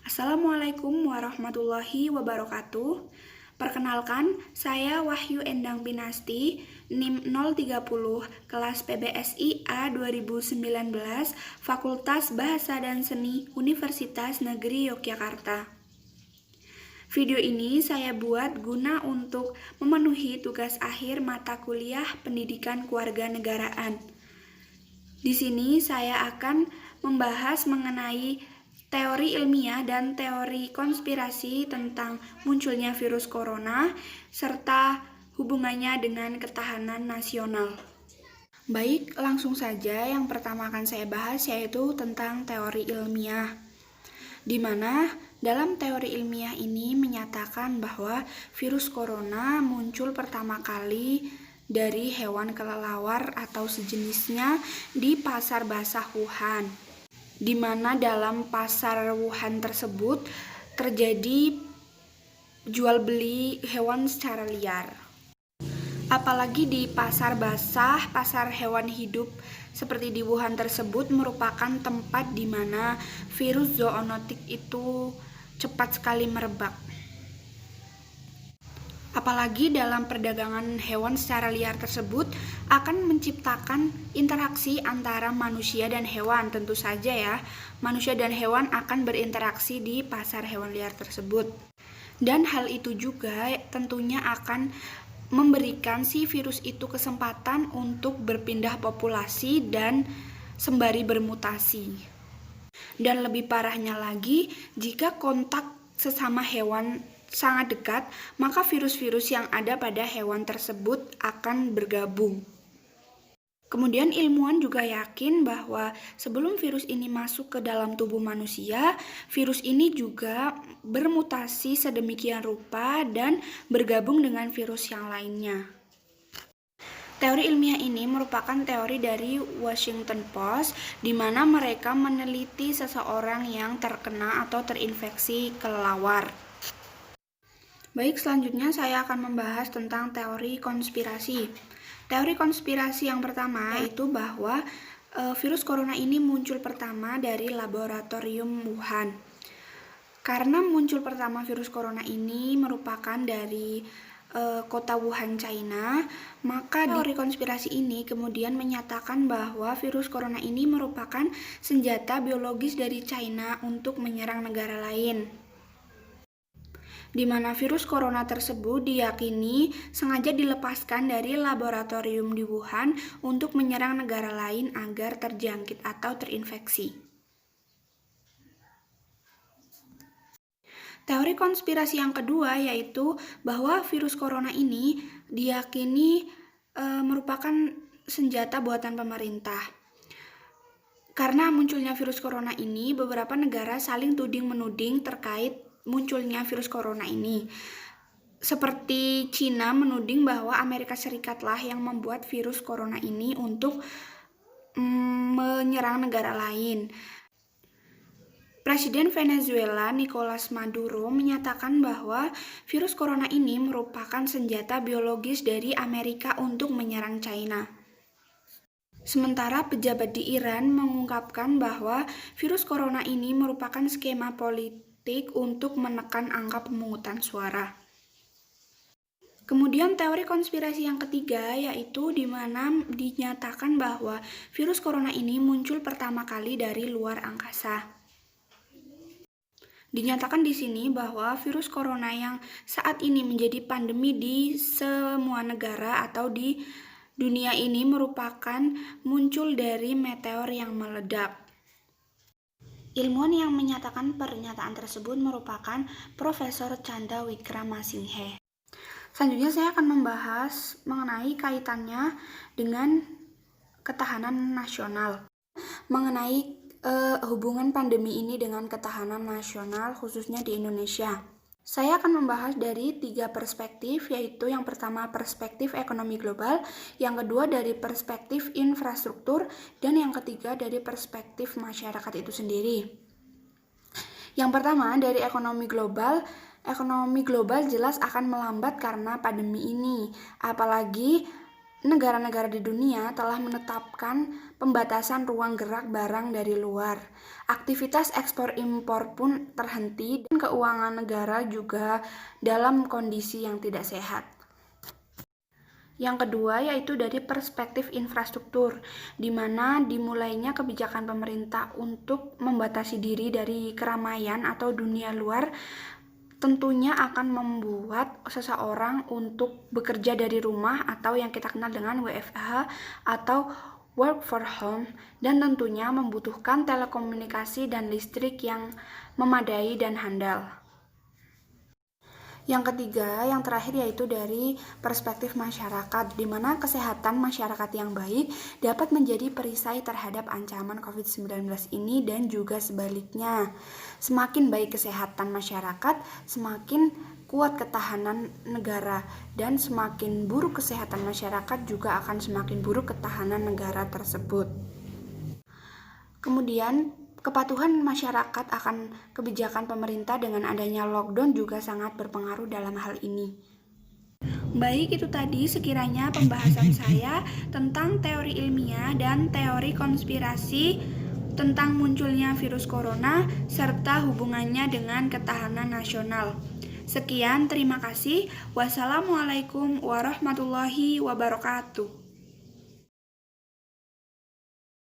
Assalamualaikum warahmatullahi wabarakatuh. Perkenalkan, saya Wahyu Endang Binasti, NIM 030, kelas PBSI A 2019, Fakultas Bahasa dan Seni, Universitas Negeri Yogyakarta. Video ini saya buat guna untuk memenuhi tugas akhir mata kuliah Pendidikan Kewarganegaraan. Di sini saya akan membahas mengenai teori ilmiah dan teori konspirasi tentang munculnya virus corona serta hubungannya dengan ketahanan nasional. Baik, langsung saja yang pertama akan saya bahas yaitu tentang teori ilmiah. Di mana dalam teori ilmiah ini menyatakan bahwa virus corona muncul pertama kali dari hewan kelelawar atau sejenisnya di pasar basah Wuhan, di mana dalam pasar Wuhan tersebut terjadi jual beli hewan secara liar. Apalagi di pasar basah, pasar hewan hidup seperti di Wuhan tersebut merupakan tempat di mana virus zoonotik itu cepat sekali merebak. Apalagi dalam perdagangan hewan secara liar tersebut akan menciptakan interaksi antara manusia dan hewan. Tentu saja ya, manusia dan hewan akan berinteraksi di pasar hewan liar tersebut. Dan hal itu juga tentunya akan memberikan si virus itu kesempatan untuk berpindah populasi dan sembari bermutasi. Dan lebih parahnya lagi, jika kontak sesama hewan sangat dekat, maka virus-virus yang ada pada hewan tersebut akan bergabung. Kemudian ilmuwan juga yakin bahwa sebelum virus ini masuk ke dalam tubuh manusia, virus ini juga bermutasi sedemikian rupa dan bergabung dengan virus yang lainnya. Teori ilmiah ini merupakan teori dari Washington Post, di mana mereka meneliti seseorang yang terkena atau terinfeksi kelelawar. Baik, selanjutnya saya akan membahas tentang teori konspirasi. Teori konspirasi yang pertama yaitu bahwa virus corona ini muncul pertama dari laboratorium Wuhan. Karena muncul pertama virus corona ini merupakan dari kota Wuhan, China, maka teori konspirasi ini kemudian menyatakan bahwa virus corona ini merupakan senjata biologis dari China untuk menyerang negara lain, di mana virus corona tersebut diyakini sengaja dilepaskan dari laboratorium di Wuhan untuk menyerang negara lain agar terjangkit atau terinfeksi. Teori konspirasi yang kedua yaitu bahwa virus corona ini diyakini merupakan senjata buatan pemerintah. Karena munculnya virus corona ini, beberapa negara saling tuding-menuding terkait munculnya virus corona ini. Seperti Cina menuding bahwa Amerika Serikatlah yang membuat virus corona ini untuk menyerang negara lain. Presiden Venezuela Nicolas Maduro menyatakan bahwa virus corona ini merupakan senjata biologis dari Amerika untuk menyerang China. Sementara pejabat di Iran mengungkapkan bahwa virus corona ini merupakan skema politik untuk menekan angka pemungutan suara. Kemudian teori konspirasi yang ketiga yaitu di mana dinyatakan bahwa virus corona ini muncul pertama kali dari luar angkasa. Dinyatakan di sini bahwa virus corona yang saat ini menjadi pandemi di semua negara atau di dunia ini merupakan muncul dari meteor yang meledak. Ilmuwan yang menyatakan pernyataan tersebut merupakan Profesor Chandra Wickramasinghe. Selanjutnya saya akan membahas mengenai kaitannya dengan ketahanan nasional. Mengenai hubungan pandemi ini dengan ketahanan nasional khususnya di Indonesia. Saya akan membahas dari 3 perspektif, yaitu yang pertama perspektif ekonomi global, yang kedua dari perspektif infrastruktur, dan yang ketiga dari perspektif masyarakat itu sendiri. Yang pertama dari ekonomi global jelas akan melambat karena pandemi ini, apalagi negara-negara di dunia telah menetapkan pembatasan ruang gerak barang dari luar. Aktivitas ekspor-impor pun terhenti dan keuangan negara juga dalam kondisi yang tidak sehat. Yang kedua yaitu dari perspektif infrastruktur, di mana dimulainya kebijakan pemerintah untuk membatasi diri dari keramaian atau dunia luar tentunya akan membuat seseorang untuk bekerja dari rumah atau yang kita kenal dengan WFH atau work for home, dan tentunya membutuhkan telekomunikasi dan listrik yang memadai dan handal. Yang ketiga, yang terakhir yaitu dari perspektif masyarakat, di mana kesehatan masyarakat yang baik dapat menjadi perisai terhadap ancaman COVID-19 ini dan juga sebaliknya. Semakin baik kesehatan masyarakat, semakin kuat ketahanan negara, dan semakin buruk kesehatan masyarakat juga akan semakin buruk ketahanan negara tersebut. Kemudian, kepatuhan masyarakat akan kebijakan pemerintah dengan adanya lockdown juga sangat berpengaruh dalam hal ini. Baik, itu tadi sekiranya pembahasan saya tentang teori ilmiah dan teori konspirasi tentang munculnya virus corona serta hubungannya dengan ketahanan nasional. Sekian, terima kasih. Wassalamualaikum warahmatullahi wabarakatuh.